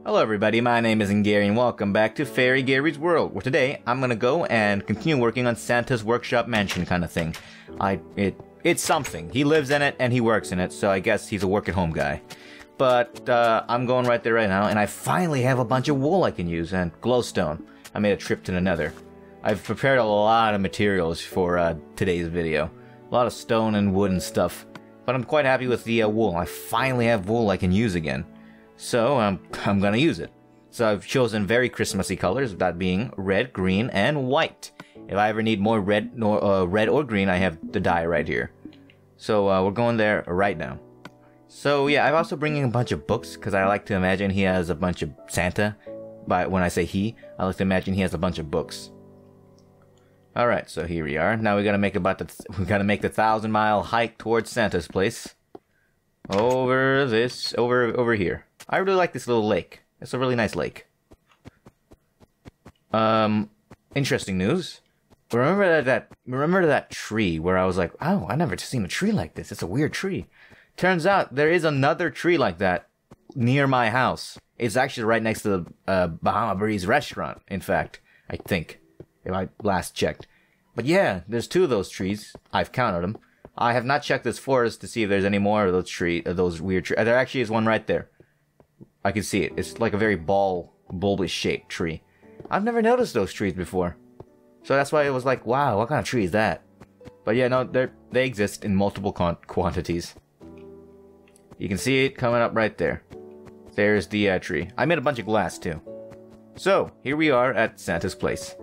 Hello everybody, my name is Gary and welcome back to Fairy Gary's World, where today I'm gonna go and continue working on Santa's workshop mansion kind of thing. It's something. He lives in it and he works in it, so I guess he's a work-at-home guy. But I'm going right there right now, and I finally have a bunch of wool I can use and glowstone. I made a trip to the nether. I've prepared a lot of materials for today's video. A lot of stone and wood and stuff. But I'm quite happy with the wool. I finally have wool I can use again. So I'm gonna use it. So I've chosen very Christmassy colors, that being red, green, and white. If I ever need more red or green, I have the dye right here. So we're going there right now. So yeah, I'm also bringing a bunch of books because I like to imagine he has a bunch of Santa. But when I say he, I like to imagine he has a bunch of books. All right, so here we are. Now we gotta make the 1,000-mile hike towards Santa's place. Over here. I really like this little lake. It's a really nice lake. Interesting news. Remember that tree where I was like, oh, I never seen a tree like this. It's a weird tree. Turns out there is another tree like that near my house. It's actually right next to the Bahama Breeze restaurant, in fact, I think, if I last checked. But yeah, there's two of those trees. I've counted them. I have not checked this forest to see if there's any more of those weird trees. There actually is one right there. I can see it. It's like a very bulbous shaped tree. I've never noticed those trees before. So that's why it was like, wow, what kind of tree is that? But yeah, no, they exist in multiple quantities. You can see it coming up right there. There's the tree. I made a bunch of glass too. So, here we are at Santa's place.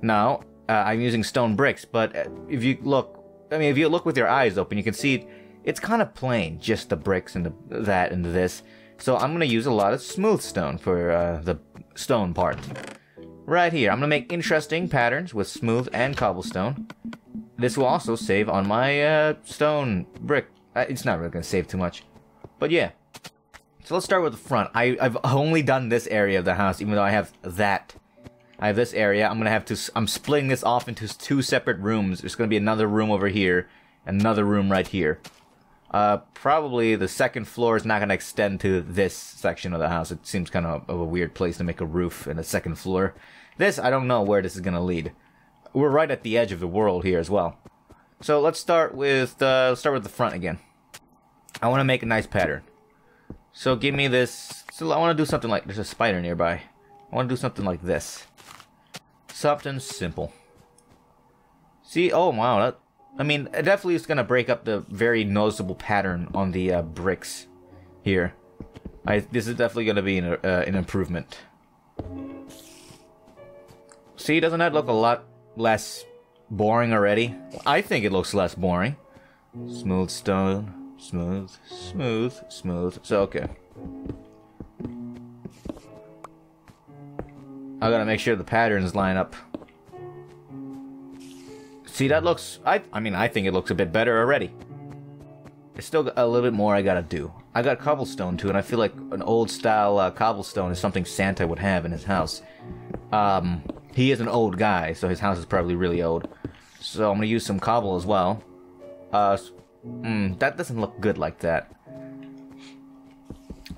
Now, I'm using stone bricks, but if you look with your eyes open, you can see it's kind of plain, just the bricks and that and this. So I'm going to use a lot of smooth stone for the stone part. Right here, I'm going to make interesting patterns with smooth and cobblestone. This will also save on my stone brick. It's not really going to save too much. But yeah. So let's start with the front. I've only done this area of the house, even though I have that. I have this area. I'm splitting this off into two separate rooms. There's going to be another room over here, and another room right here. Probably the second floor is not going to extend to this section of the house. It seems kind of a weird place to make a roof in the second floor. This, I don't know where this is going to lead. We're right at the edge of the world here as well. So let's start with the front again. I want to make a nice pattern. So give me this. So I want to do something like, there's a spider nearby. I want to do something like this. Something simple. See, oh wow, it definitely is going to break up the very noticeable pattern on the bricks here. This is definitely going to be an improvement. See, doesn't that look a lot less boring already? I think it looks less boring. Smooth stone, smooth, smooth, smooth. So, okay. I gotta make sure the patterns line up. See, that looks... I think it looks a bit better already. There's still a little bit more I gotta do. I got cobblestone too, and I feel like an old-style cobblestone is something Santa would have in his house. He is an old guy, so his house is probably really old. So I'm gonna use some cobble as well. That doesn't look good like that.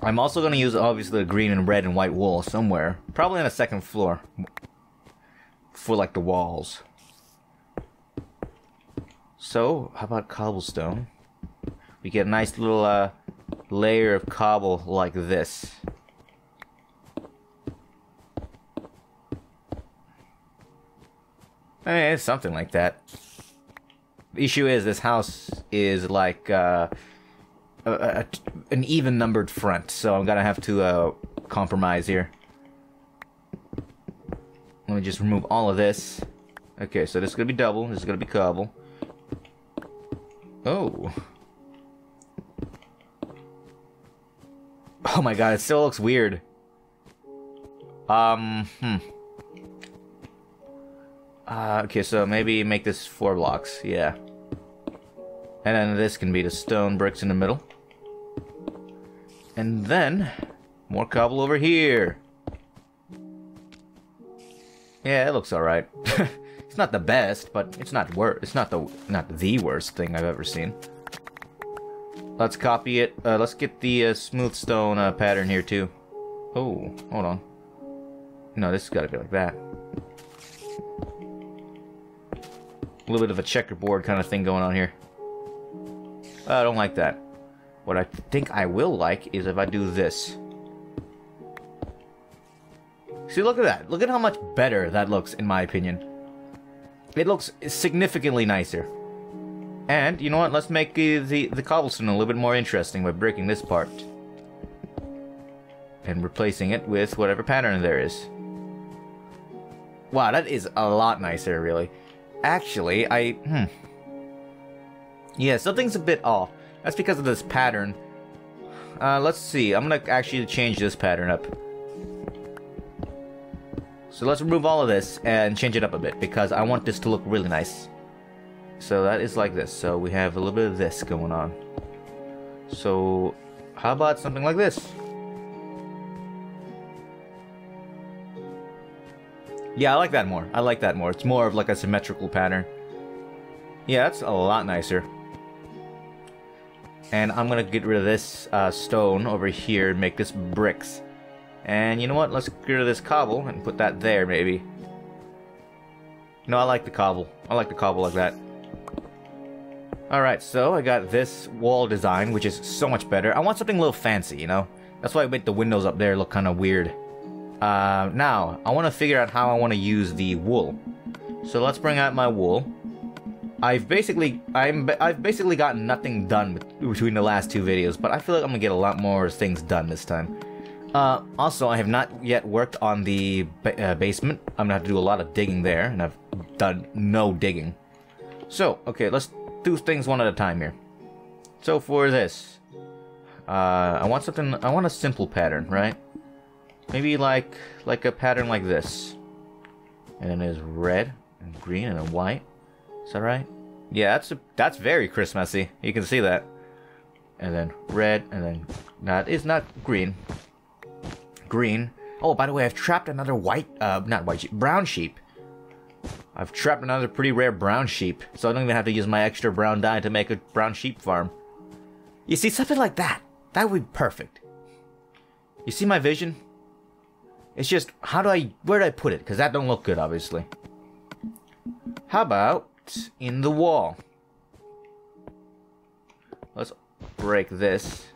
I'm also going to use, obviously, the green and red and white wool somewhere. Probably on the second floor. For, like, the walls. So, how about cobblestone? We get a nice little layer of cobble like this. It's something like that. The issue is, this house is like... an even-numbered front, so I'm gonna have to compromise here. Let me just remove all of this. Okay, so this is gonna be double, this is gonna be cobble. Oh. Oh my god, it still looks weird. Okay, so maybe make this 4 blocks, yeah. And then this can be the stone bricks in the middle. And then, more cobble over here. Yeah, it looks alright. It's not the best, but it's not the worst thing I've ever seen. Let's copy it. Let's get the smooth stone pattern here too. Oh, hold on. No, this has got to be like that. A little bit of a checkerboard kind of thing going on here. I don't like that. What I think I will like is if I do this. See, look at that. Look at how much better that looks, in my opinion. It looks significantly nicer. And, you know what? Let's make the cobblestone a little bit more interesting by breaking this part. And replacing it with whatever pattern there is. Wow, that is a lot nicer, really. Actually, yeah, something's a bit off. That's because of this pattern. Let's see. I'm gonna actually change this pattern up. So let's remove all of this and change it up a bit, because I want this to look really nice. So that is like this. So we have a little bit of this going on. So how about something like this? Yeah, I like that more. I like that more. It's more of like a symmetrical pattern. Yeah, that's a lot nicer. And I'm gonna get rid of this stone over here and make this bricks. And you know what? Let's get rid of this cobble and put that there, maybe. No, I like the cobble. I like the cobble like that. Alright, so I got this wall design, which is so much better. I want something a little fancy, you know? That's why I made the windows up there look kind of weird. Now, I want to figure out how I want to use the wool. So let's bring out my wool. I've basically gotten nothing done between the last two videos, but I feel like I'm gonna get a lot more things done this time. Also, I have not yet worked on the basement. I'm gonna have to do a lot of digging there, and I've done no digging. So, okay, let's do things one at a time here. So for this, I want a simple pattern, right? Maybe like a pattern like this. And then there's red and green and then white. Is that right? Yeah, that's very Christmassy. You can see that. And then red, and then that is not green. Green. Oh, by the way, I've trapped another brown sheep. I've trapped another pretty rare brown sheep, so I don't even have to use my extra brown dye to make a brown sheep farm. You see, something like that. That would be perfect. You see my vision? It's just, where do I put it? Because that don't look good, obviously. How about in the wall? Let's break this.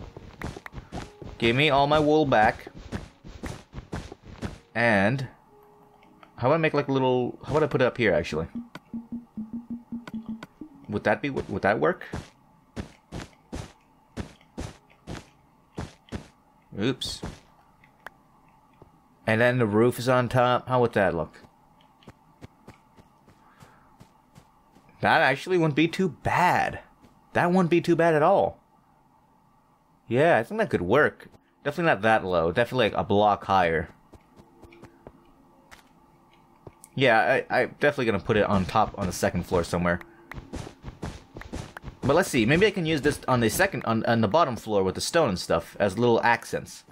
Give me all my wool back. And how about I make like a little, how about I put it up here actually? Would that work? Oops. And then the roof is on top. How would that look? That actually wouldn't be too bad. That wouldn't be too bad at all. Yeah, I think that could work. Definitely not that low. Definitely like a block higher. Yeah, I'm definitely gonna put it on top on the second floor somewhere. But let's see. Maybe I can use this on the on the bottom floor with the stone and stuff as little accents.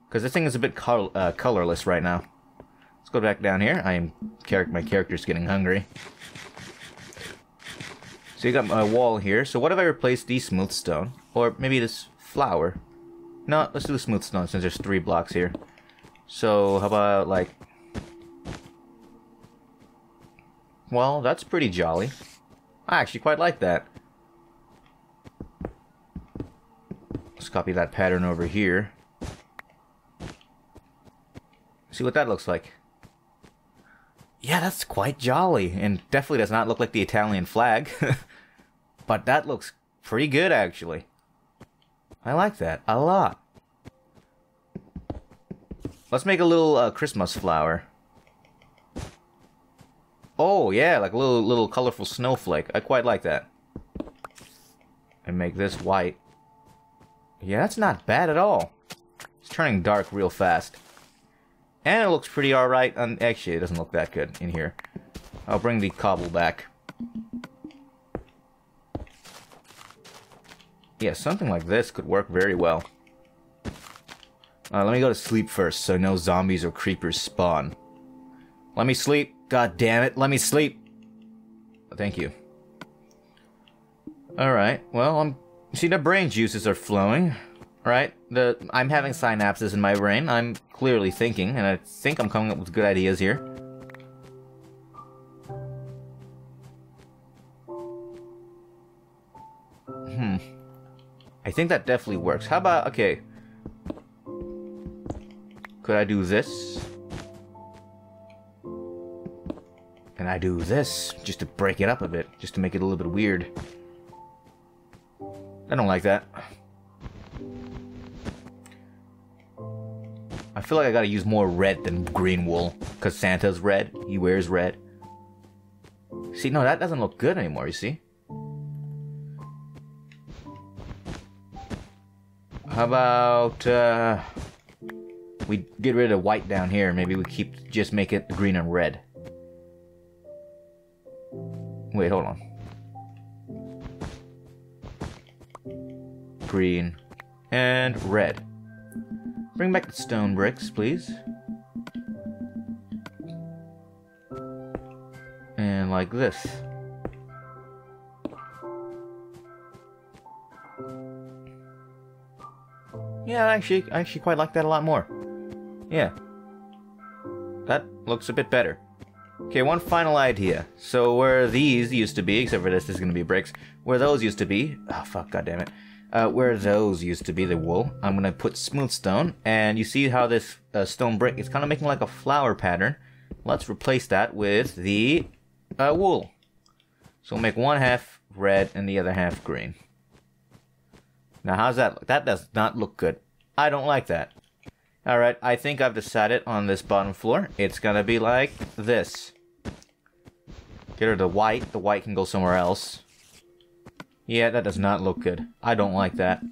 Because this thing is a bit colorless right now. Let's go back down here. My character's getting hungry. So you got my wall here. So what if I replace the smooth stone? Or maybe this flower? No, let's do the smooth stone since there's 3 blocks here. So how about like... Well, that's pretty jolly. I actually quite like that. Let's copy that pattern over here. See what that looks like. Yeah, that's quite jolly, and definitely does not look like the Italian flag. But that looks pretty good, actually. I like that a lot. Let's make a little Christmas flower. Oh, yeah, like a little colorful snowflake. I quite like that. And make this white. Yeah, that's not bad at all. It's turning dark real fast. And it looks pretty alright. Actually, it doesn't look that good in here. I'll bring the cobble back. Yeah, something like this could work very well. Let me go to sleep first so no zombies or creepers spawn. Let me sleep. God damn it. Let me sleep. Thank you. Alright, well, see, the brain juices are flowing. Right? I'm having synapses in my brain. I'm clearly thinking, and I think I'm coming up with good ideas here. I think that definitely works. How about, okay. Could I do this? And I do this, just to break it up a bit, just to make it a little bit weird. I don't like that. I feel like I gotta use more red than green wool, because Santa's red, he wears red. See, no, that doesn't look good anymore, you see? How about, we get rid of white down here, maybe we just make it green and red. Wait, hold on. Green and red. Bring back the stone bricks, please. And like this. Yeah, I actually quite like that a lot more. Yeah. That looks a bit better. Okay, one final idea. So where these used to be, except for this is going to be bricks, where those used to be, oh fuck, goddammit. Where those used to be, the wool, I'm going to put smooth stone, and you see how this stone brick is kind of making like a flower pattern. Let's replace that with the wool. So we'll make one half red and the other half green. Now how's that look? That does not look good. I don't like that. Alright, I think I've decided on this bottom floor. It's gonna be like this. Get rid of the white. The white can go somewhere else. Yeah, that does not look good. I don't like that.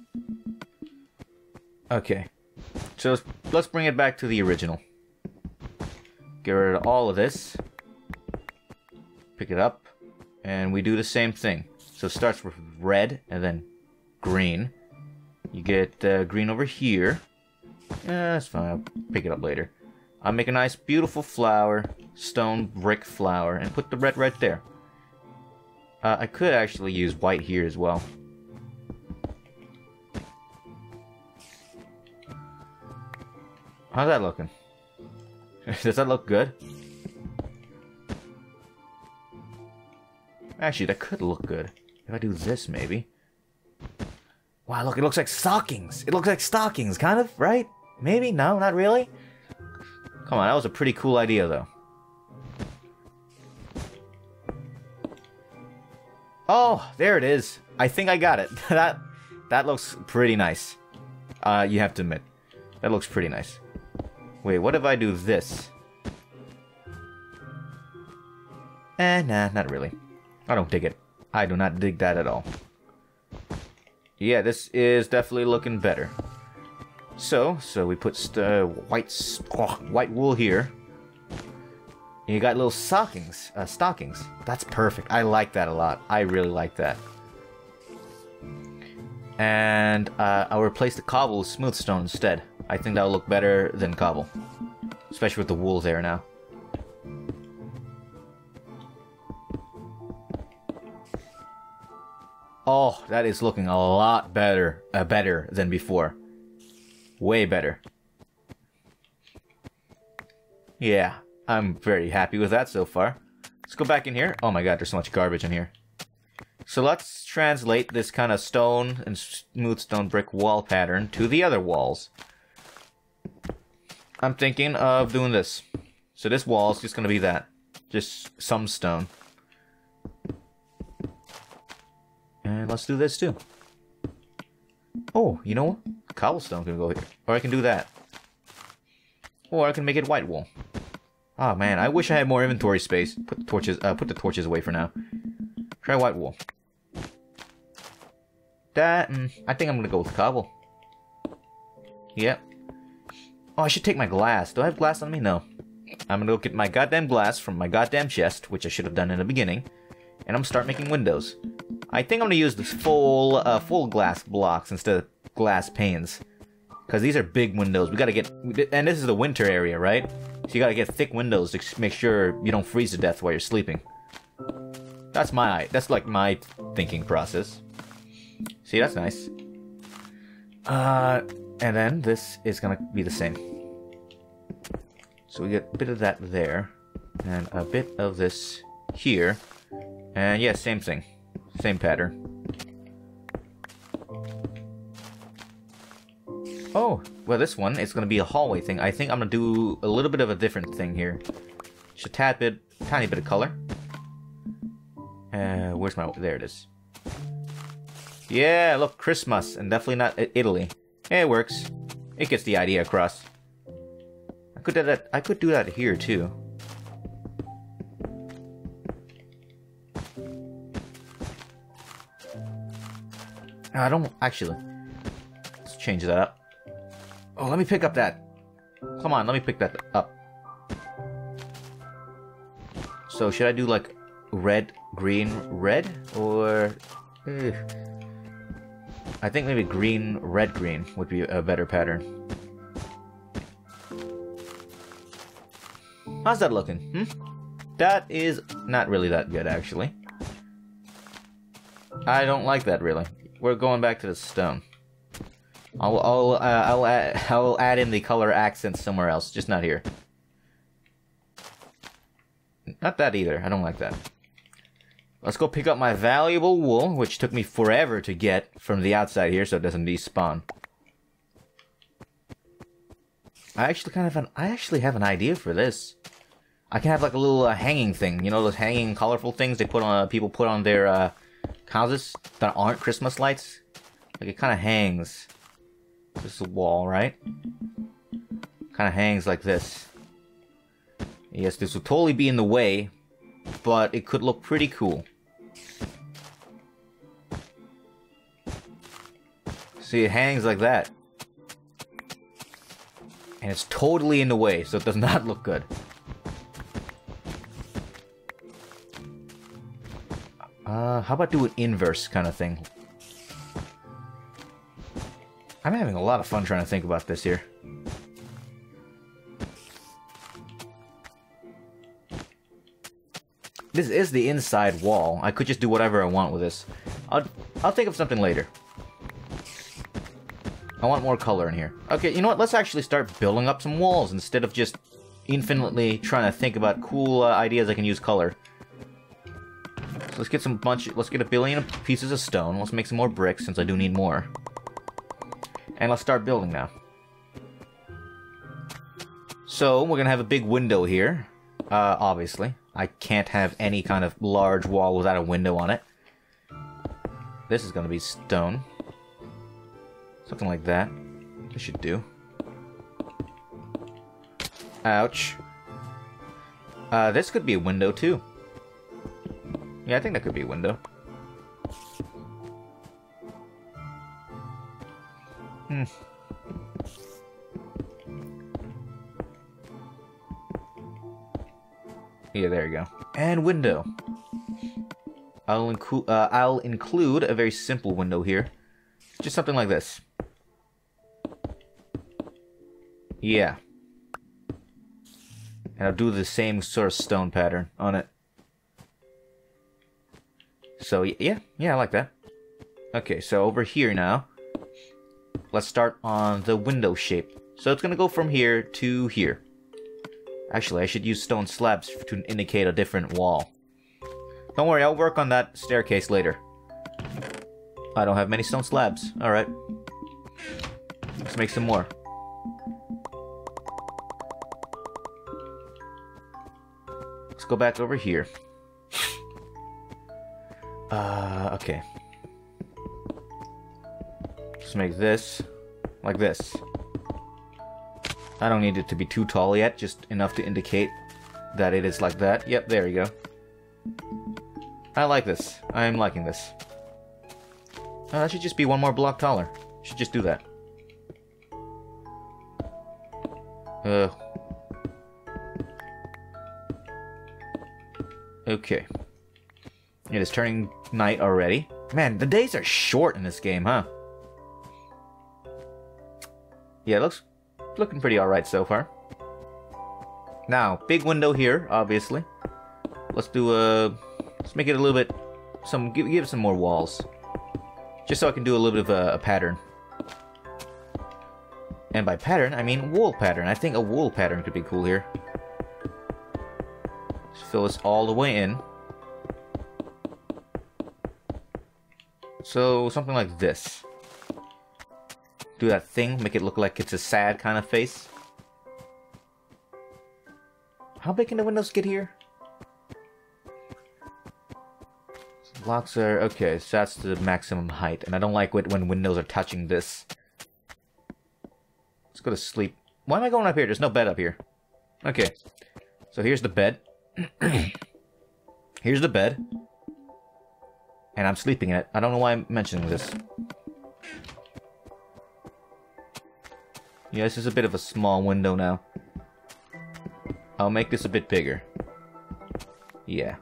Okay. So let's bring it back to the original. Get rid of all of this. Pick it up. And we do the same thing. So it starts with red and then green. You get green over here. Yeah, that's fine. I'll pick it up later. I'll make a nice, beautiful flower, stone brick flower, and put the red right there. I could actually use white here as well. How's that looking? Does that look good? Actually, that could look good. If I do this, maybe. Wow, look, it looks like stockings. It looks like stockings, kind of, right? Maybe? No, not really? Come on, that was a pretty cool idea, though. Oh, there it is. I think I got it. That looks pretty nice. You have to admit. That looks pretty nice. Wait, what if I do this? Nah, not really. I don't dig it. I do not dig that at all. Yeah, this is definitely looking better. So we put white wool here. You got little stockings. That's perfect. I like that a lot. I really like that. And I'll replace the cobble with smooth stone instead. I think that'll look better than cobble. Especially with the wool there now. Oh, that is looking a lot better than before. Way better. Yeah, I'm very happy with that so far. Let's go back in here. Oh my god, there's so much garbage in here. So let's translate this kind of stone and smooth stone brick wall pattern to the other walls. I'm thinking of doing this. So this wall is just going to be that. Just some stone. And let's do this too. Oh, you know what? Cobblestone can go here. Or I can do that. Or I can make it white wool. Oh man, I wish I had more inventory space. Put the torches away for now. Try white wool. That, I think I'm gonna go with cobble. Yep. Oh, I should take my glass. Do I have glass on me? No. I'm gonna go get my goddamn glass from my goddamn chest, which I should have done in the beginning. And I'm gonna start making windows. I think I'm gonna use this full glass blocks instead of glass panes. Because these are big windows. We gotta get... And this is the winter area, right? So you gotta get thick windows to make sure you don't freeze to death while you're sleeping. That's like my thinking process. See, that's nice. And then this is gonna be the same. So we get a bit of that there, and a bit of this here, and yeah, same thing, same pattern. Oh, well, this one is gonna be a hallway thing. I think I'm gonna do a little bit of a different thing here. Just a tiny bit of color. Where's my? There it is. Yeah, look, Christmas, and definitely not Italy. Yeah, it works. It gets the idea across. I could do that here too. I don't actually. Let's change that up. Oh, let me pick up that. Come on, let me pick that up. So should I do like red, green, red, or? I think maybe green, red, green would be a better pattern. How's that looking? That is not really that good, actually. I don't like that, really. We're going back to the stone. I'll add in the color accents somewhere else, just not here. Not that either. I don't like that. Let's go pick up my valuable wool, which took me forever to get from the outside here, so it doesn't despawn. I actually have an idea for this. I can have like a little hanging thing. You know those hanging colorful things they put on people put on their houses that aren't Christmas lights? Like it kind of hangs. This is a wall, right? Kind of hangs like this. Yes, this would totally be in the way, but it could look pretty cool. See, it hangs like that. And it's totally in the way, so it does not look good. How about do an inverse kind of thing? I'm having a lot of fun trying to think about this here. This is the inside wall. I could just do whatever I want with this. I'll think of something later. I want more color in here. Okay, you know what? Let's actually start building up some walls instead of just infinitely trying to think about cool ideas I can use color. So let's get let's get a billion pieces of stone. Let's make some more bricks since I do need more. And let's start building now. So we're gonna have a big window here. Obviously. I can't have any kind of large wall without a window on it. This is gonna be stone. Something like that. This should do. Ouch. This could be a window too. Yeah, I think that could be a window. Yeah, there you go. And window. I'll include a very simple window here. Just something like this. Yeah. And I'll do the same sort of stone pattern on it. So, yeah, I like that. Okay, so over here now. Let's start on the window shape. So it's gonna go from here to here. Actually, I should use stone slabs to indicate a different wall. Don't worry, I'll work on that staircase later. I don't have many stone slabs. Alright. Let's make some more. Let's go back over here. Okay. Let's make this like this. I don't need it to be too tall yet, just enough to indicate that it is like that. Yep, there you go. I like this. I'm liking this. That should just be one more block taller. Should just do that. Okay. It is turning night already. Man, the days are short in this game, huh? Yeah, it looks looking pretty alright so far. Now, big window here, obviously. Let's do let's make it a little bit, give it some more walls. Just so I can do a little bit of a pattern. And by pattern, I mean wool pattern. I think a wool pattern could be cool here. Just fill this all the way in. So, something like this. Do that thing, make it look like it's a sad kind of face. How big can the windows get here? Blocks are... okay, so that's the maximum height. And I don't like it when windows are touching this. Let's go to sleep. Why am I going up here? There's no bed up here. Okay. So here's the bed. Here's the bed. And I'm sleeping in it. I don't know why I'm mentioning this. Yeah, this is a bit of a small window now. I'll make this a bit bigger. Yeah.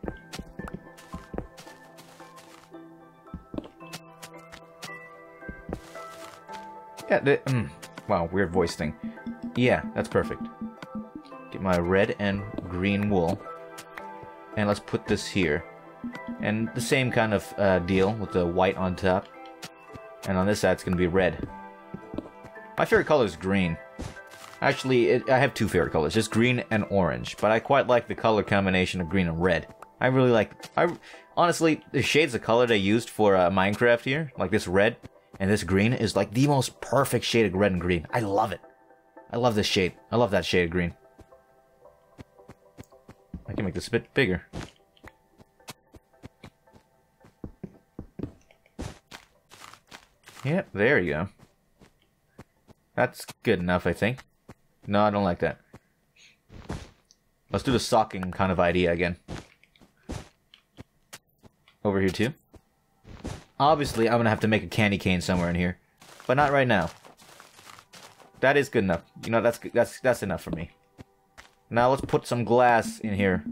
Yeah, wow, weird voice thing. Yeah, that's perfect. Get my red and green wool. And let's put this here. And the same kind of deal with the white on top. And on this side it's going to be red. My favorite color is green. Actually, I have two favorite colors. Just green and orange. But I quite like the color combination of green and red. I really like... honestly, the shades of color they used for Minecraft here, like this red and this green, is like the most perfect shade of red and green. I love it. I love this shade. I love that shade of green. I can make this a bit bigger. Yep, there you go. That's good enough, I think. No, I don't like that. Let's do the socking kind of idea again. Over here too. Obviously, I'm gonna have to make a candy cane somewhere in here, but not right now. That is good enough. You know, that's enough for me. Now let's put some glass in here.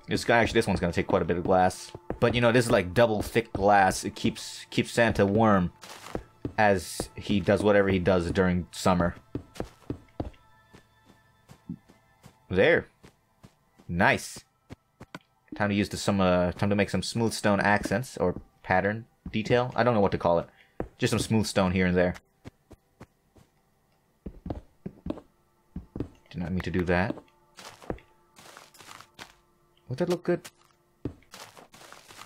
This one's gonna take quite a bit of glass, but you know, this is like double thick glass. It keeps Santa warm as he does whatever he does during summer. There. Nice. Time to use time to make some smooth stone accents or pattern detail. I don't know what to call it. Just some smooth stone here and there. Did not mean to do that. Would that look good?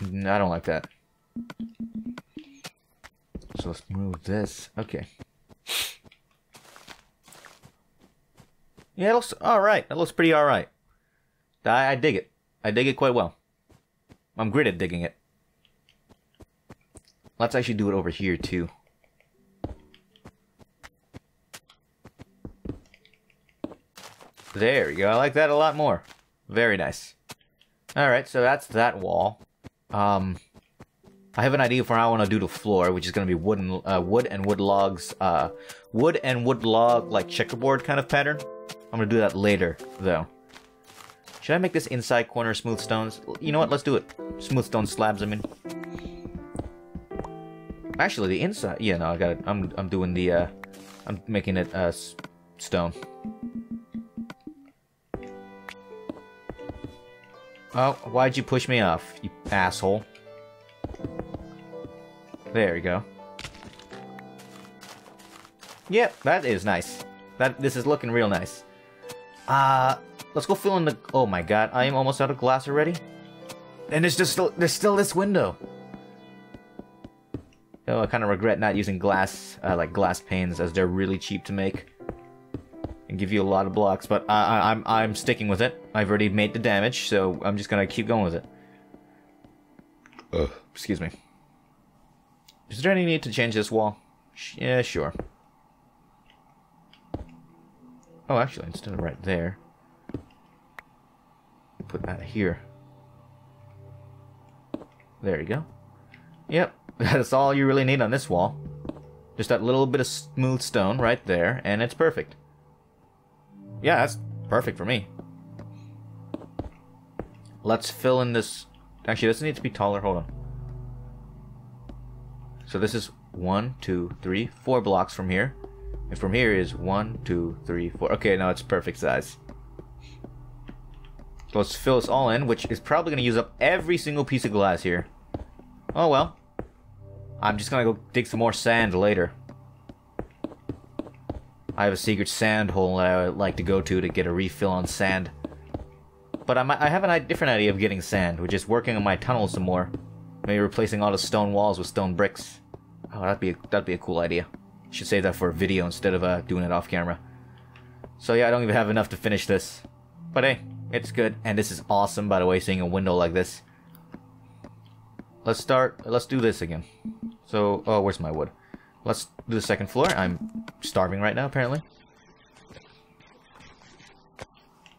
No, I don't like that. So let's move this. Okay. Yeah, it looks alright. That looks pretty alright. I dig it. I dig it quite well. I'm great at digging it. Let's actually do it over here too. There you go. I like that a lot more. Very nice. Alright, so that's that wall. I have an idea for how I want to do the floor, which is going to be wood and wood logs, wood and wood log, like checkerboard kind of pattern. I'm going to do that later, though. Should I make this inside corner smooth stones? You know what? Let's do it. Smooth stone slabs, I mean. Actually, the inside... yeah, no, I got it. I'm doing the, I'm making it, stone. Oh, why'd you push me off, you asshole? There you go. Yep, that is nice. This is looking real nice. Let's go fill in the... oh my god, I am almost out of glass already? And there's still this window. Oh, I kind of regret not using glass, like glass panes, as they're really cheap to make. And give you a lot of blocks, but I'm sticking with it. I've already made the damage, so I'm just gonna keep going with it. Excuse me. Is there any need to change this wall? Yeah, sure. Oh, actually, instead of right there, put that here. There you go. Yep, that's all you really need on this wall. Just that little bit of smooth stone right there, and it's perfect. Yeah, that's perfect for me. Let's fill in this... actually, this needs to be taller. Hold on. So this is 1, 2, 3, 4 blocks from here. And from here is 1, 2, 3, 4. Okay, now it's perfect size. So let's fill this all in, which is probably going to use up every single piece of glass here. Oh well. I'm just going to go dig some more sand later. I have a secret sand hole that I would like to go to get a refill on sand. But I have a different idea of getting sand, which is working on my tunnel some more. Maybe replacing all the stone walls with stone bricks. Oh, that'd be a cool idea. Should save that for a video instead of doing it off camera. So yeah, I don't even have enough to finish this. But hey, it's good. And this is awesome, by the way, seeing a window like this. Let's do this again. So, oh, where's my wood? Let's do the second floor. I'm starving right now, apparently.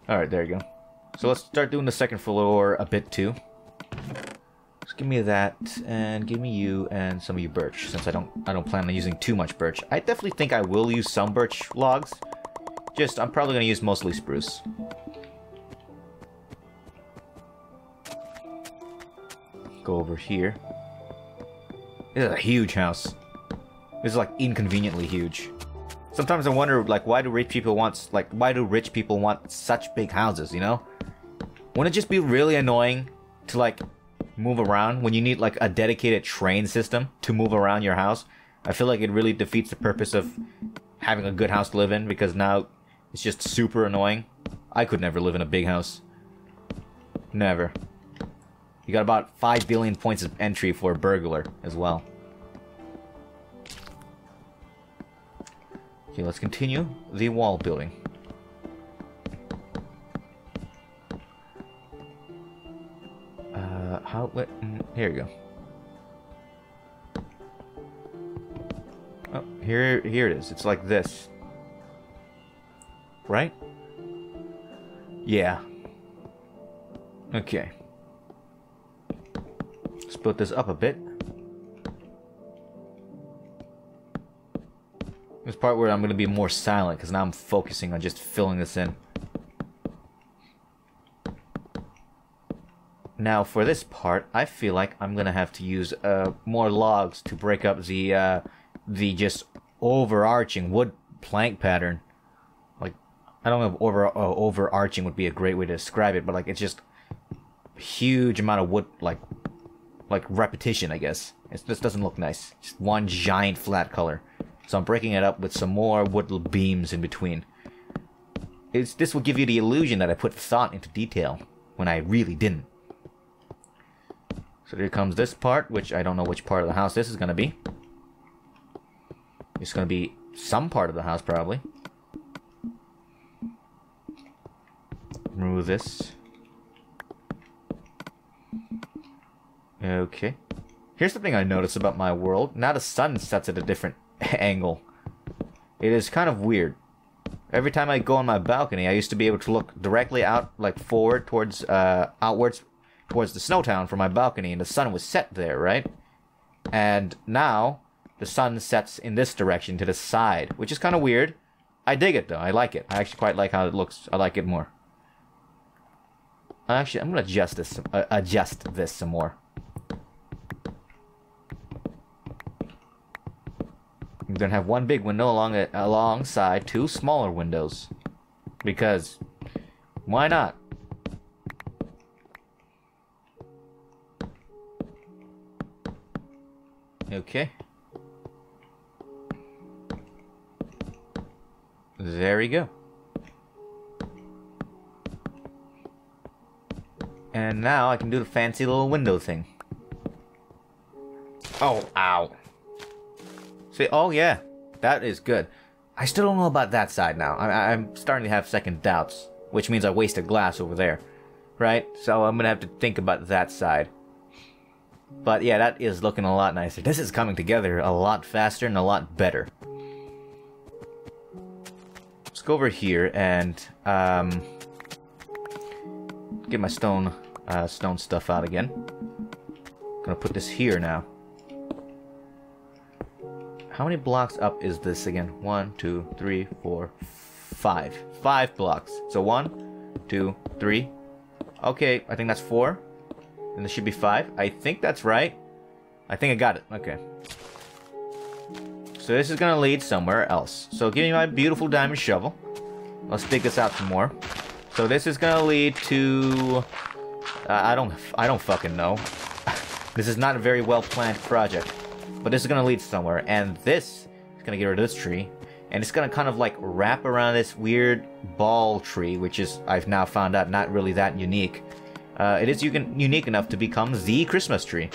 Alright, there you go. So let's start doing the second floor a bit too. Just give me that, and give me you, and some of you birch, since I don't plan on using too much birch. I definitely think I will use some birch logs. I'm probably gonna use mostly spruce. Go over here. This is a huge house. This is like inconveniently huge. Sometimes I wonder, like, why do rich people want such big houses, you know? Wouldn't it just be really annoying to, like, move around when you need, like, a dedicated train system to move around your house? I feel like it really defeats the purpose of having a good house to live in, because now it's just super annoying. I could never live in a big house. Never. You got about 5 billion points of entry for a burglar as well. Okay, let's continue the wall building. Here we go. Oh, here it is. It's like this. Right? Yeah. Okay. Split this up a bit. This part where I'm going to be more silent, because now I'm focusing on just filling this in. Now for this part, I feel like I'm going to have to use more logs to break up the just overarching wood plank pattern. Like, I don't know if overarching would be a great way to describe it, but like it's just a huge amount of wood, like repetition, I guess. This doesn't look nice. Just one giant flat color. So I'm breaking it up with some more wood beams in between. This will give you the illusion that I put thought into detail, when I really didn't. So here comes this part, which I don't know which part of the house this is going to be. It's going to be some part of the house, probably. Remove this. Okay. Here's something I noticed about my world. Now the sun sets at a different angle. It is kind of weird. Every time I go on my balcony, I used to be able to look directly out, like forward towards, outwards towards the snow town from my balcony, and the sun was set there, right? And now the sun sets in this direction to the side, which is kind of weird. I dig it though. I like it. I actually quite like how it looks. I like it more. Actually, I'm gonna adjust this some more. I'm gonna have one big window alongside two smaller windows, because why not? Okay. There we go. And now I can do the fancy little window thing. Oh, ow. See, oh yeah, that is good. I still don't know about that side now. I'm starting to have second doubts, which means I wasted glass over there, right? So I'm gonna have to think about that side. But yeah, that is looking a lot nicer. This is coming together a lot faster and a lot better. Let's go over here and get my stone stuff out again. Gonna put this here now. How many blocks up is this again? 1, 2, 3, 4, 5. 5 blocks. So 1, 2, 3. Okay, I think that's 4. And this should be 5. I think that's right. I think I got it. Okay. So this is gonna lead somewhere else. So give me my beautiful diamond shovel. Let's dig this out some more. So this is gonna lead to... I don't fucking know. This is not a very well planned project. But this is gonna lead somewhere. And this is gonna get rid of this tree. And it's gonna kind of like wrap around this weird ball tree, which is, I've now found out, not really that unique. It is unique enough to become the Christmas tree.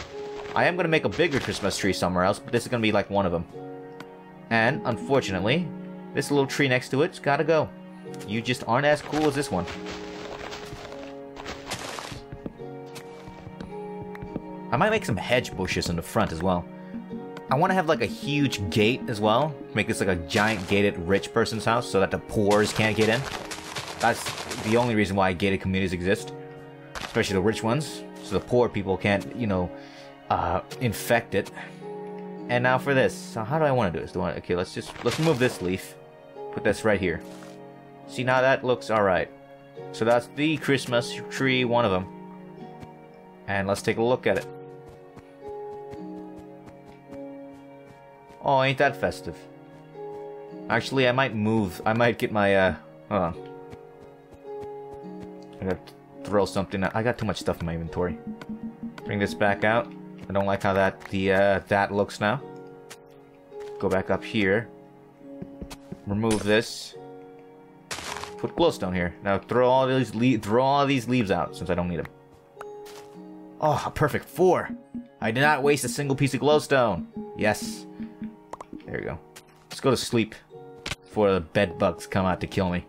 I am gonna make a bigger Christmas tree somewhere else, but this is gonna be like one of them. And, unfortunately, this little tree next to it's gotta go. You just aren't as cool as this one. I might make some hedge bushes in the front as well. I want to have like a huge gate as well. Make this like a giant gated rich person's house so that the poors can't get in. That's the only reason why gated communities exist. Especially the rich ones. So the poor people can't, you know, infect it. And now for this. So how do I want to do this? Okay, let's remove this leaf. Put this right here. See, now that looks alright. So that's the Christmas tree, one of them. And let's take a look at it. Oh, ain't that festive. Actually, I might move. I might get my, hold on. I gotta throw something out. I got too much stuff in my inventory. Bring this back out. I don't like how that looks now. Go back up here. Remove this. Put glowstone here. Now throw all these leaves out since I don't need them. Oh, a perfect 4. I did not waste a single piece of glowstone. Yes. There you go. Let's go to sleep before the bed bugs come out to kill me.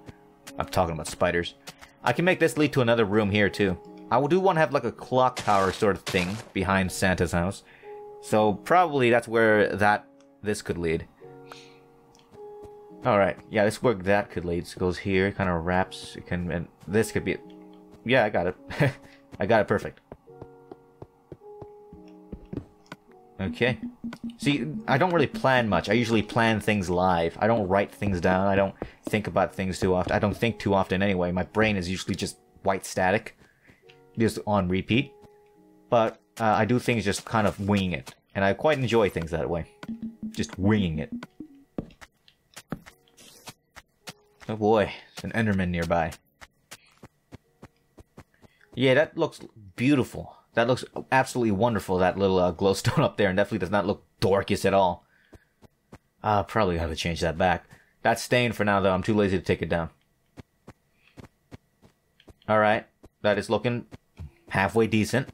I'm talking about spiders. I can make this lead to another room here too. I do want to have like a clock tower sort of thing behind Santa's house. So probably that's where this could lead. Alright, yeah, this is where that could lead. So it goes here, kind of wraps, and this could be it. Yeah, I got it. I got it perfect. Okay. See, I don't really plan much. I usually plan things live. I don't write things down. I don't think about things too often. I don't think too often anyway. My brain is usually just white static. Just on repeat. But I do things just kind of winging it. And I quite enjoy things that way. Just winging it. Oh boy, there's an Enderman nearby. Yeah, that looks beautiful. That looks absolutely wonderful, that little glowstone up there, and definitely does not look Dorcas at all. I'll probably have to change that back. That's staying for now, though. I'm too lazy to take it down. Alright, that is looking halfway decent.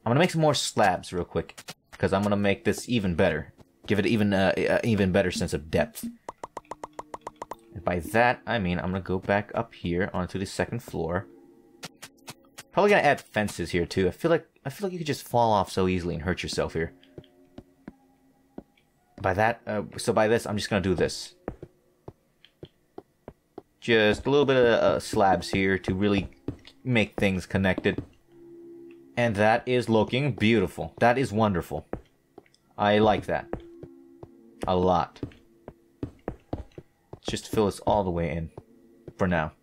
I'm gonna make some more slabs real quick, because I'm gonna make this even better. Give it even better sense of depth. And by that, I mean I'm gonna go back up here onto the second floor. Probably gonna add fences here too. I feel like you could just fall off so easily and hurt yourself here. By that, so by this, I'm just gonna do this. Just a little bit of slabs here to really make things connected. And that is looking beautiful. That is wonderful. I like that. A lot. Let's just fill this all the way in. For now.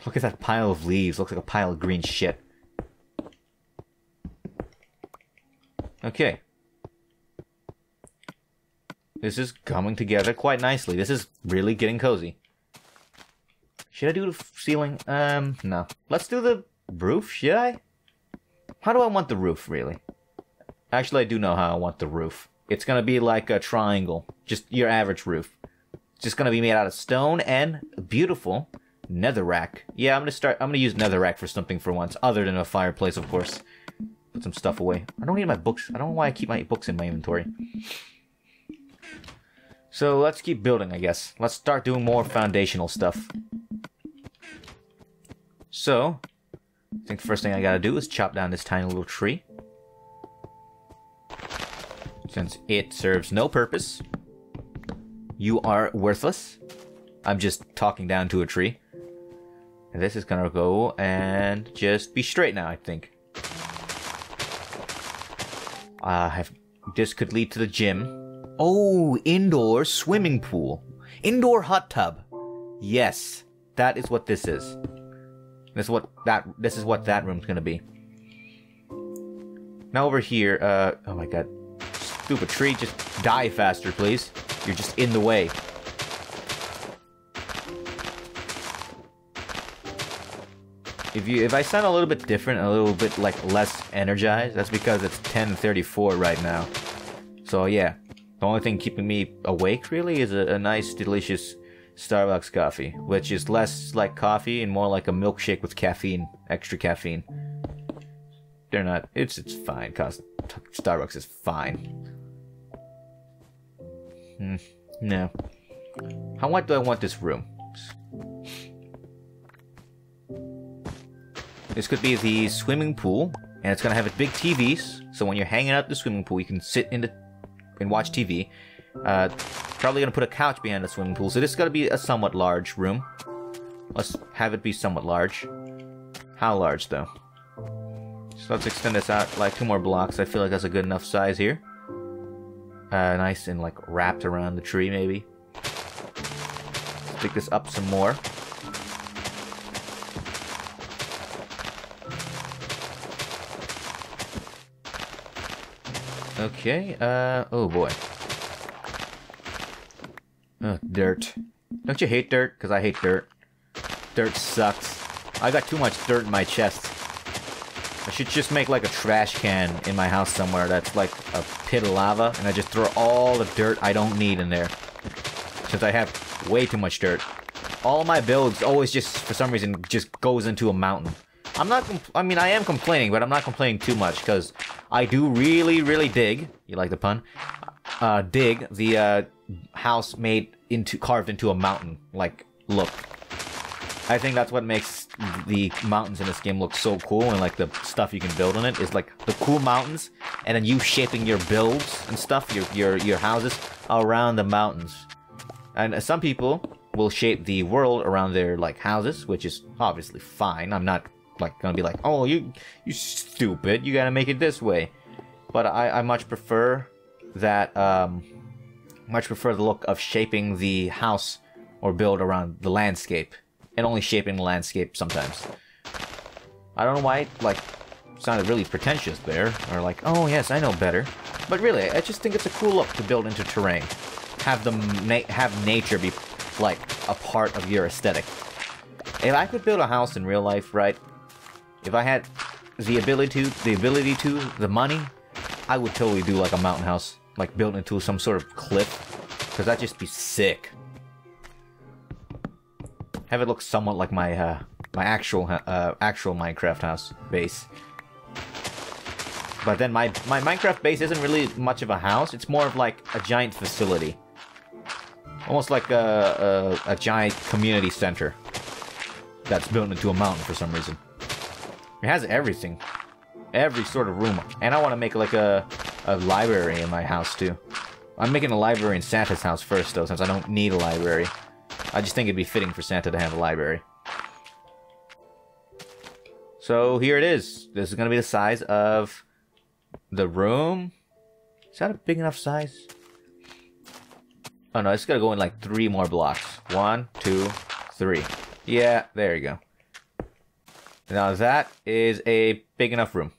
Look at that pile of leaves. Looks like a pile of green shit. Okay. This is coming together quite nicely. This is really getting cozy. Should I do the ceiling? No. Let's do the roof, should I? How do I want the roof, really? Actually, I do know how I want the roof. It's gonna be like a triangle. Just your average roof. It's just gonna be made out of stone and beautiful netherrack. Yeah, I'm gonna use netherrack for something for once, other than a fireplace, of course. Put some stuff away. I don't need my books. I don't know why I keep my books in my inventory. So let's keep building, I guess. Let's start doing more foundational stuff. So, I think the first thing I gotta do is chop down this tiny little tree. Since it serves no purpose. You are worthless. I'm just talking down to a tree. And this is gonna go and just be straight now, I think. This could lead to the gym. Oh, indoor swimming pool. Indoor hot tub. Yes, that is what this is. This is what that room's gonna be. Now over here, oh my god. Stupid tree, just die faster, please. You're just in the way. If I sound a little bit different, a little bit like less energized, that's because it's 10:34 right now. So yeah, The only thing keeping me awake, really, is a nice, delicious Starbucks coffee, which is less like coffee and more like a milkshake with caffeine, extra caffeine. They're not... It's fine, cause Starbucks is fine. No. How white do I want this room? This could be the swimming pool, and it's gonna have big TVs, so when you're hanging out at the swimming pool, you can sit in the and watch TV. Probably gonna put a couch behind the swimming pool, so this is gonna be a somewhat large room. Let's have it be somewhat large. How large, though? So let's extend this out like 2 more blocks. I feel like that's a good enough size here. Nice and like wrapped around the tree, maybe. Pick this up some more. Okay, oh boy. Oh, dirt. Don't you hate dirt? Because I hate dirt. Dirt sucks. I got too much dirt in my chest. I should just make like a trash can in my house somewhere that's like a pit of lava, and I just throw all the dirt I don't need in there. Since I have way too much dirt. All my builds always just, for some reason, just goes into a mountain. I'm not, I mean, I am complaining, but I'm not complaining too much, because I do really, really dig, you like the pun? Dig the, house carved into a mountain, like, look. I think that's what makes the mountains in this game look so cool, and like the stuff you can build on it is like the cool mountains, and then you shaping your builds and stuff, your houses around the mountains. And some people will shape the world around their like houses, which is obviously fine. I'm not like gonna be like, oh, you stupid, you gotta make it this way. But I much prefer that, much prefer the look of shaping the house or build around the landscape, and only shaping the landscape sometimes. I don't know why it, like, sounded really pretentious there, or like, oh yes, I know better. But really, I just think it's a cool look to build into terrain. Have nature be, like, a part of your aesthetic. If I could build a house in real life, right? If I had the ability to, the money, I would totally do like a mountain house, like built into some sort of cliff, because that'd just be sick. Have it look somewhat like my my actual Minecraft house base. But then my Minecraft base isn't really much of a house. It's more of like a giant facility, almost like a giant community center that's built into a mountain for some reason. It has everything, every sort of room, and I want to make like a library in my house too. I'm making a library in Santa's house first though, since I don't need a library. I just think it'd be fitting for Santa to have a library. So here it is. This is gonna be the size of the room. Is that a big enough size? Oh no, it's gotta go in like 3 more blocks. 1, 2, 3. Yeah, there you go. Now that is a big enough room.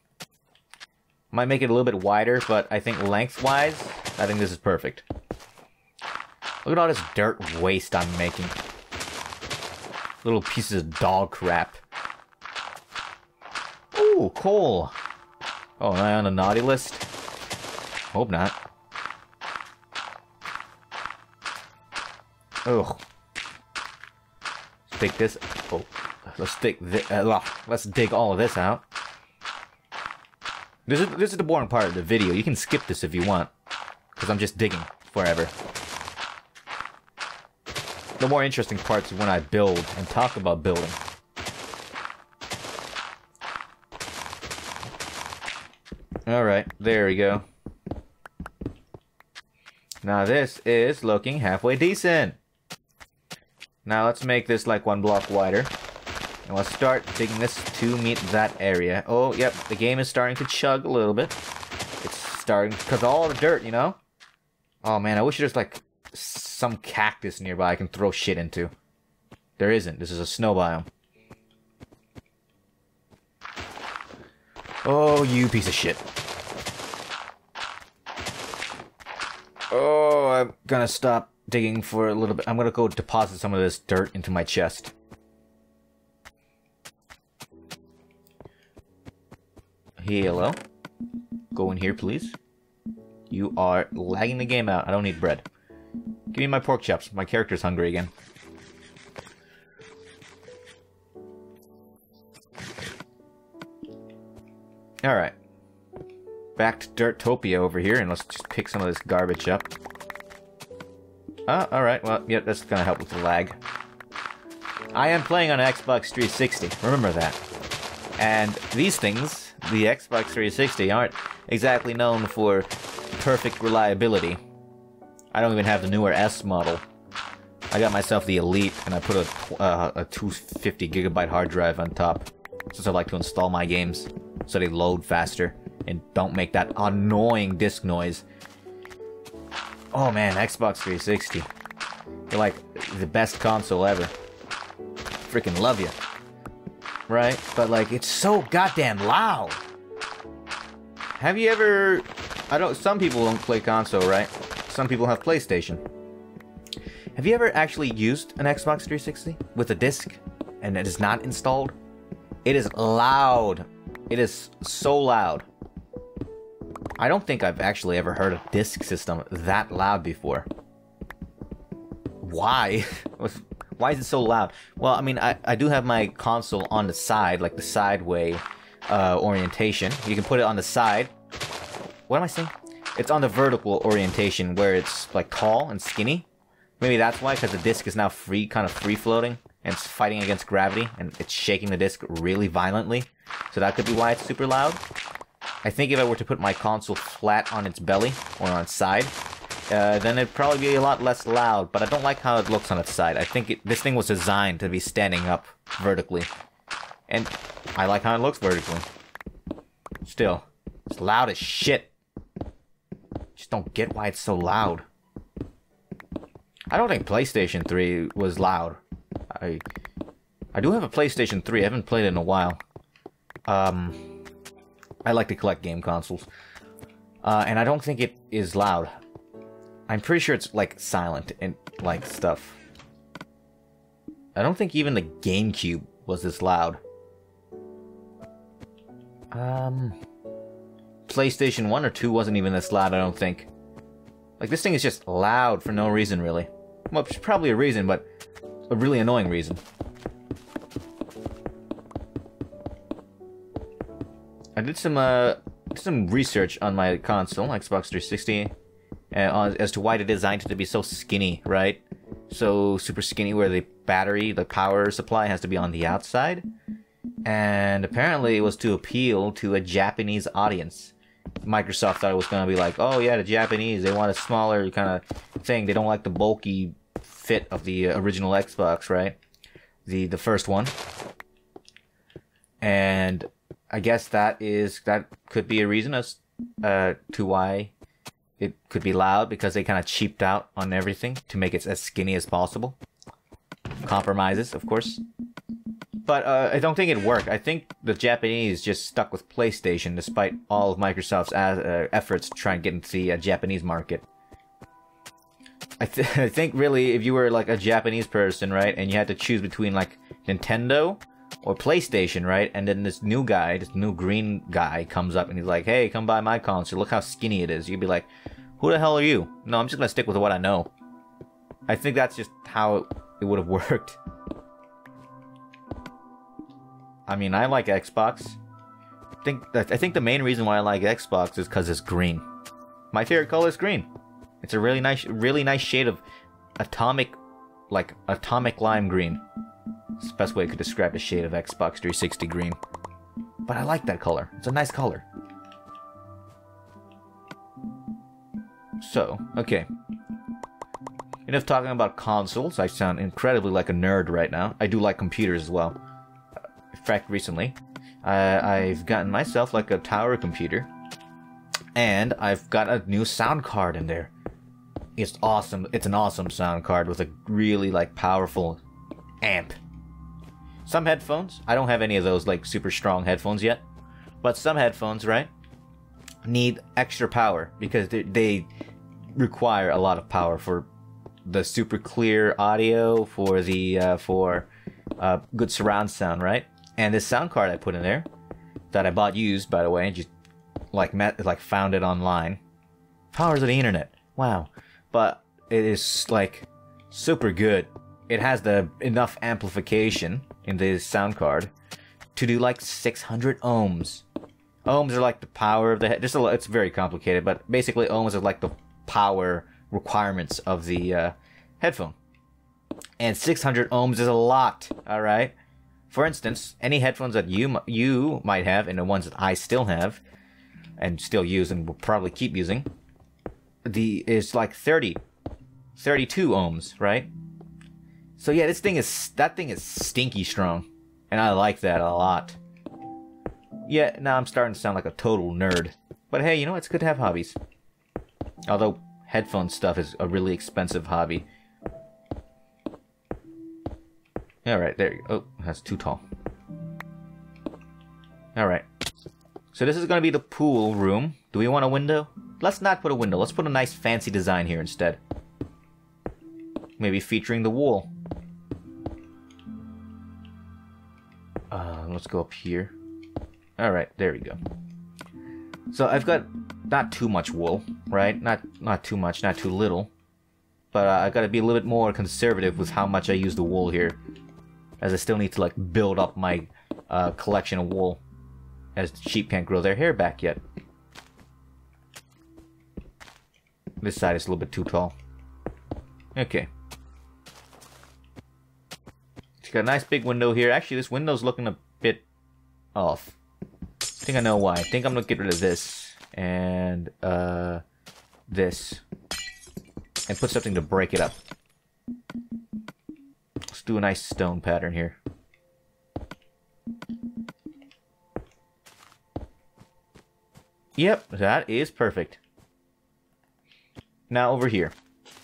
Might make it a little bit wider, but I think lengthwise, I think this is perfect. Look at all this dirt waste I'm making. Little pieces of dog crap. Ooh, coal. Oh, am I on a naughty list? Hope not. Ugh. Let's take this. Oh, let's dig all of this out. This is the boring part of the video. You can skip this if you want, because I'm just digging forever. The more interesting parts is when I build and talk about building. Alright, there we go. Now this is looking halfway decent. Now let's make this like 1 block wider. And let's start digging this to meet that area. Oh, yep, the game is starting to chug a little bit. It's starting, because all the dirt, you know? Oh man, I wish there's like some cactus nearby I can throw shit into. There isn't. This is a snow biome. Oh, you piece of shit. Oh, I'm gonna stop digging for a little bit. I'm gonna go deposit some of this dirt into my chest. Hello? Go in here, please. You are lagging the game out. I don't need bread. Give me my pork chops. My character's hungry again. Alright. Back to Dirtopia over here, and let's just pick some of this garbage up. Alright, well, yeah, that's gonna help with the lag. I am playing on an Xbox 360, remember that. And these things, the Xbox 360, aren't exactly known for perfect reliability. I don't even have the newer S model. I got myself the Elite, and I put a 250 gigabyte hard drive on top, since I like to install my games so they load faster and don't make that annoying disc noise. Oh man, Xbox 360. You're like the best console ever. Freaking love you. Right? But like, it's so goddamn loud. Have you ever... some people don't play console, right? Some people have PlayStation. Have you ever actually used an Xbox 360 with a disc and it is not installed? It is loud. It is so loud. I don't think I've actually ever heard a disc system that loud before. Why? Why is it so loud? Well, I mean, I do have my console on the side, like the sideway orientation. You can put it on the side. What am I saying? It's on the vertical orientation where it's like tall and skinny. Maybe that's why, because the disc is now kind of free floating, and it's fighting against gravity, and it's shaking the disc really violently. So that could be why it's super loud. I think if I were to put my console flat on its belly, or on its side, then it'd probably be a lot less loud, but I don't like how it looks on its side. I think this thing was designed to be standing up vertically. And I like how it looks vertically. Still, it's loud as shit. Just don't get why it's so loud. I don't think PlayStation 3 was loud. I do have a PlayStation 3. I haven't played it in a while. I like to collect game consoles. And I don't think it is loud. I'm pretty sure it's, like, silent and, like, stuff. I don't think even the GameCube was this loud. PlayStation 1 or 2 wasn't even this loud, I don't think. Like, this thing is just loud for no reason, really. Well, there's probably a reason, but a really annoying reason. I did some research on my console, Xbox 360, as to why they designed it to be so skinny, right? So super skinny, where the battery, the power supply, has to be on the outside. And apparently it was to appeal to a Japanese audience. Microsoft thought it was going to be like, oh yeah, the Japanese, they want a smaller kind of thing. They don't like the bulky fit of the original Xbox, right? The first one. And I guess that could be a reason as to why it could be loud, because they kind of cheaped out on everything to make it as skinny as possible. Compromises, of course. But I don't think it worked. I think the Japanese just stuck with PlayStation despite all of Microsoft's efforts to try and get into the Japanese market. I think really, if you were like a Japanese person, right, and you had to choose between like Nintendo or PlayStation, right, and then this new green guy comes up and he's like, hey, come buy my console, look how skinny it is. You'd be like, who the hell are you? No, I'm just gonna stick with what I know. I think that's just how it would have worked. I mean, I like Xbox. I think the main reason why I like Xbox is because it's green. My favorite color is green. It's a really nice shade of atomic lime green. It's the best way I could describe the shade of Xbox 360 green. But I like that color. It's a nice color. So, okay. Enough talking about consoles. I sound incredibly like a nerd right now. I do like computers as well. In fact, recently, I've gotten myself like a tower computer. And I've got a new sound card in there. It's awesome. It's an awesome sound card with a really like powerful amp. Some headphones, I don't have any of those like super strong headphones yet, but some headphones, right, need extra power because they require a lot of power for the super clear audio, for the good surround sound, right? And this sound card I put in there that I bought used, by the way, and just like found it online. Powers of the internet. Wow. But it is like super good. It has the enough amplification in the sound card to do like 600 ohms. Ohms are like the power of the head. It's very complicated, but basically ohms are like the power requirements of the headphone. And 600 ohms is a lot, alright? For instance, any headphones that you might have, and the ones that I still have, and still use, and will probably keep using, is like 32 ohms, right? So yeah, that thing is stinky strong, and I like that a lot. Yeah, now I'm starting to sound like a total nerd, but hey, you know, it's good to have hobbies. Although headphone stuff is a really expensive hobby. Alright, there you go. Oh, that's too tall. Alright. So this is going to be the pool room. Do we want a window? Let's not put a window. Let's put a nice fancy design here instead. Maybe featuring the wool. Let's go up here. Alright, there we go. So I've got not too much wool, right? Not too much, not too little. But I've got to be a little bit more conservative with how much I use the wool here. As I still need to like build up my collection of wool. As the sheep can't grow their hair back yet. This side is a little bit too tall. Okay. It's got a nice big window here. Actually, this window's looking a bit off. I think I know why. I think I'm gonna get rid of this. And, this. And put something to break it up. Let's do a nice stone pattern here. Yep, that is perfect. Now over here.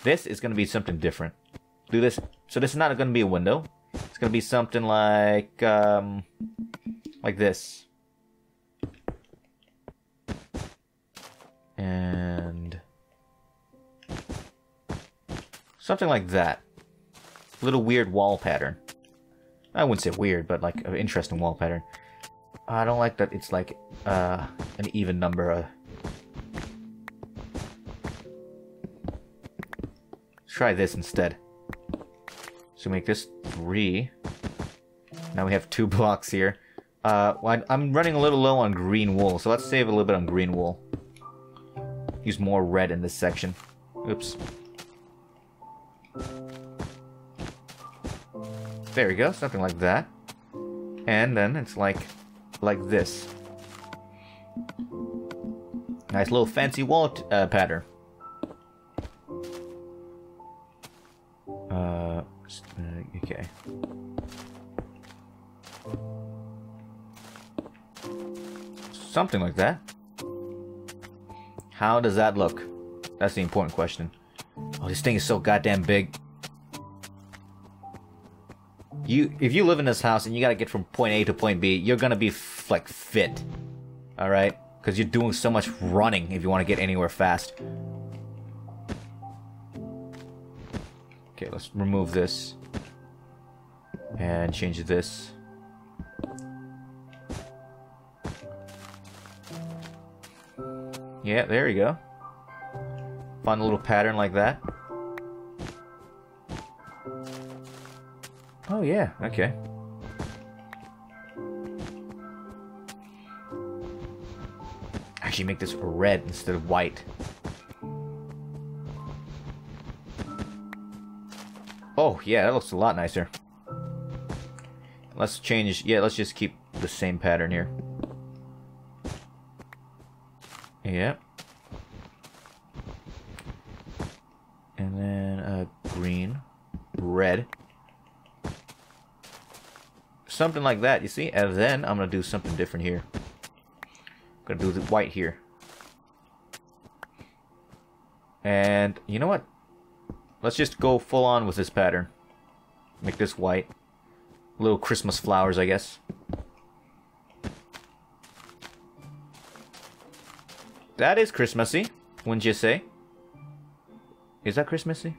This is going to be something different. Do this. So this is not going to be a window. It's going to be something like this. And something like that. A little weird wall pattern. I wouldn't say weird, but like an interesting wall pattern. I don't like that it's like an even number. Let's try this instead. So make this 3. Now we have 2 blocks here. Well, I'm running a little low on green wool, so let's save a little bit on green wool. Use more red in this section. Oops. There we go, something like that. And then it's like this. Nice little fancy wall pattern. Okay. Something like that. How does that look? That's the important question. Oh, this thing is so goddamn big. If you live in this house and you gotta get from point A to point B, you're gonna be like fit. Alright? Because you're doing so much running if you want to get anywhere fast. Okay, let's remove this. And change this. Yeah, there you go. Fun little pattern like that. Oh yeah, okay. Actually make this red instead of white. Oh yeah, that looks a lot nicer. Let's change, yeah, let's just keep the same pattern here. Yeah. And then green, red. Something like that, you see? And then I'm gonna do something different here. I'm gonna do the white here. And you know what? Let's just go full on with this pattern. Make this white. Little Christmas flowers, I guess. That is Christmassy, wouldn't you say? Is that Christmassy?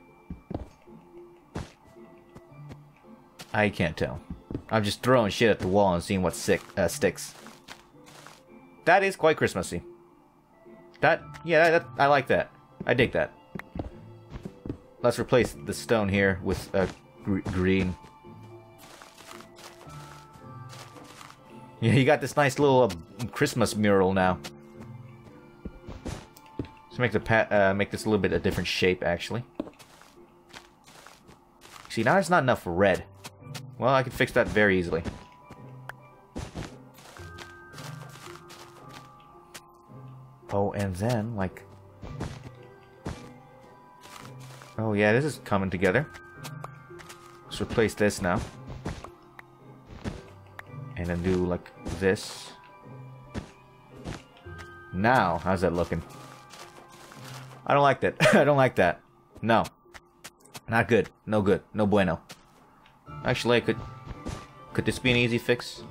I can't tell. I'm just throwing shit at the wall and seeing what sticks. That is quite Christmassy. I like that. I dig that. Let's replace the stone here with green. Yeah, you got this nice little Christmas mural now. Let's make the make this a little bit a different shape, actually. See, now there's not enough red. Well, I can fix that very easily. Oh, and then, like... Oh, yeah, this is coming together. Let's replace this now. And then do, like, this. Now, how's that looking? I don't like that. I don't like that. No. Not good. No good. No bueno. Actually, I could... Could this be an easy fix?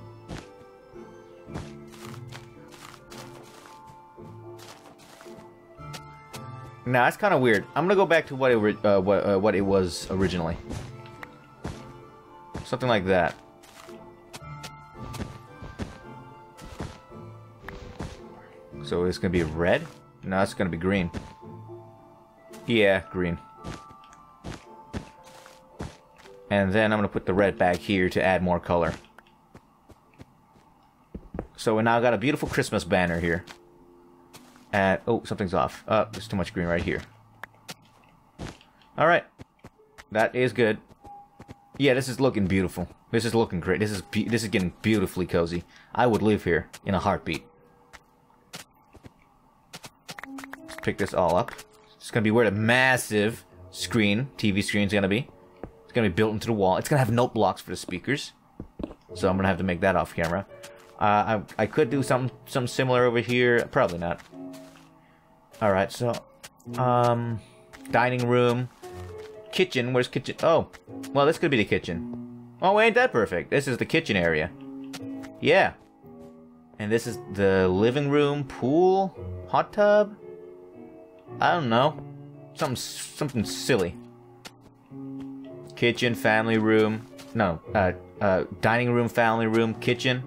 Nah, that's kind of weird. I'm gonna go back to what it was originally. Something like that. So it's gonna be red? No, it's gonna be green. Yeah, green. And then I'm gonna put the red back here to add more color. So we now got a beautiful Christmas banner here. And, oh, something's off. There's too much green right here. Alright. That is good. Yeah, this is looking beautiful. This is looking great. This is getting beautifully cozy. I would live here in a heartbeat. Let's pick this all up. It's gonna be where the massive screen, TV screen, is gonna be. It's gonna be built into the wall. It's gonna have note blocks for the speakers. So I'm gonna have to make that off camera. I could do something similar over here. Probably not. Alright, so, dining room, kitchen, where's kitchen? Oh, well, this could be the kitchen. Oh, ain't that perfect? This is the kitchen area. Yeah. And this is the living room, pool, hot tub? I don't know. Something silly. Kitchen, family room, no, dining room, family room, kitchen,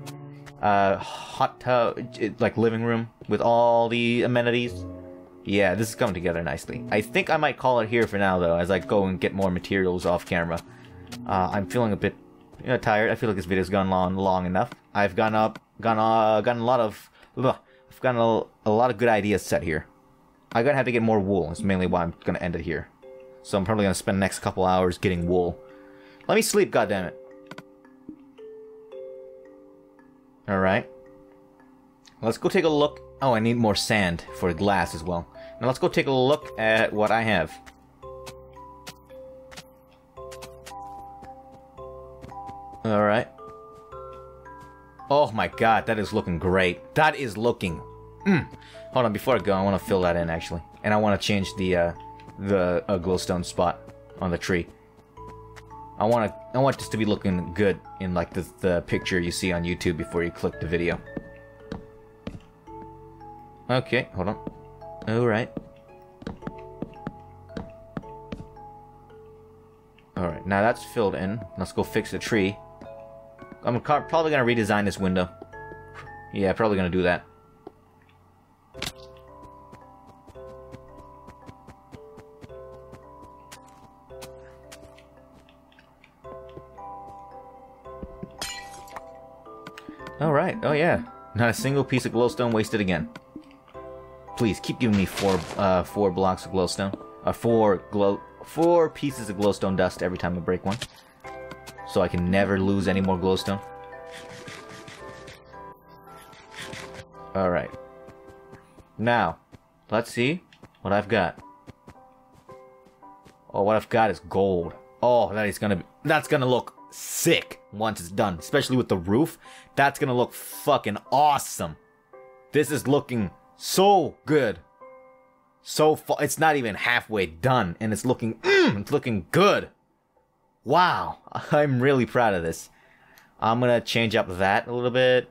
hot tub, like living room with all the amenities. Yeah, this is coming together nicely. I think I might call it here for now, though, as I go and get more materials off camera. I'm feeling a bit tired. I feel like this video's gone long enough. I've gotten a lot of good ideas set here. I'm gonna have to get more wool. That's mainly why I'm gonna end it here. So I'm probably gonna spend the next couple hours getting wool. Let me sleep, goddammit. Alright. Let's go take a look. Oh, I need more sand for glass as well. Now let's go take a look at what I have. Alright. Oh my god, that is looking great. That is looking... Hold on, before I go, I want to fill that in, actually. And I want to change the glowstone spot on the tree. I want this to be looking good in, like, the picture you see on YouTube before you click the video. Okay, hold on. Alright. Alright, now that's filled in. Let's go fix the tree. I'm probably gonna redesign this window. Yeah, probably gonna do that. Alright, oh yeah. Not a single piece of glowstone wasted again. Please, keep giving me four blocks of glowstone. Four pieces of glowstone dust every time I break one. So I can never lose any more glowstone. Alright. Now, let's see what I've got. Oh, what I've got is gold. Oh, that's gonna look sick once it's done. Especially with the roof. That's gonna look fucking awesome. This is looking so good. So far, it's not even halfway done, and it's looking good. Wow, I'm really proud of this. I'm gonna change up that a little bit.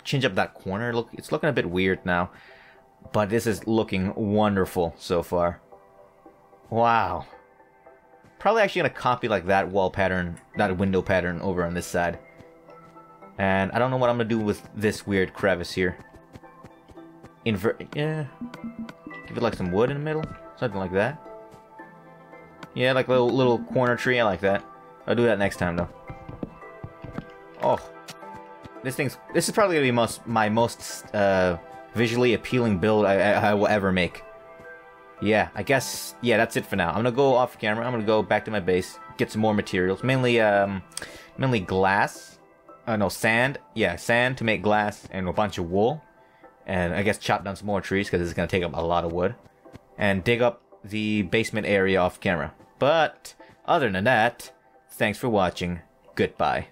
Change up that corner. Look, it's looking a bit weird now, but this is looking wonderful so far. Wow. Probably actually gonna copy like that wall pattern, that window pattern over on this side. And I don't know what I'm gonna do with this weird crevice here. invert. Yeah. Give it like some wood in the middle, something like that. Yeah, like a little corner tree. I like that. I'll do that next time though. Oh, this is probably gonna be my most visually appealing build I will ever make. Yeah, I guess, yeah, that's it for now. I'm gonna go off camera. I'm gonna go back to my base, get some more materials, mainly glass. No, sand. Yeah, sand to make glass and a bunch of wool, and I guess chop down some more trees because it's gonna take up a lot of wood, and dig up the basement area off camera. But other than that, thanks for watching. Goodbye.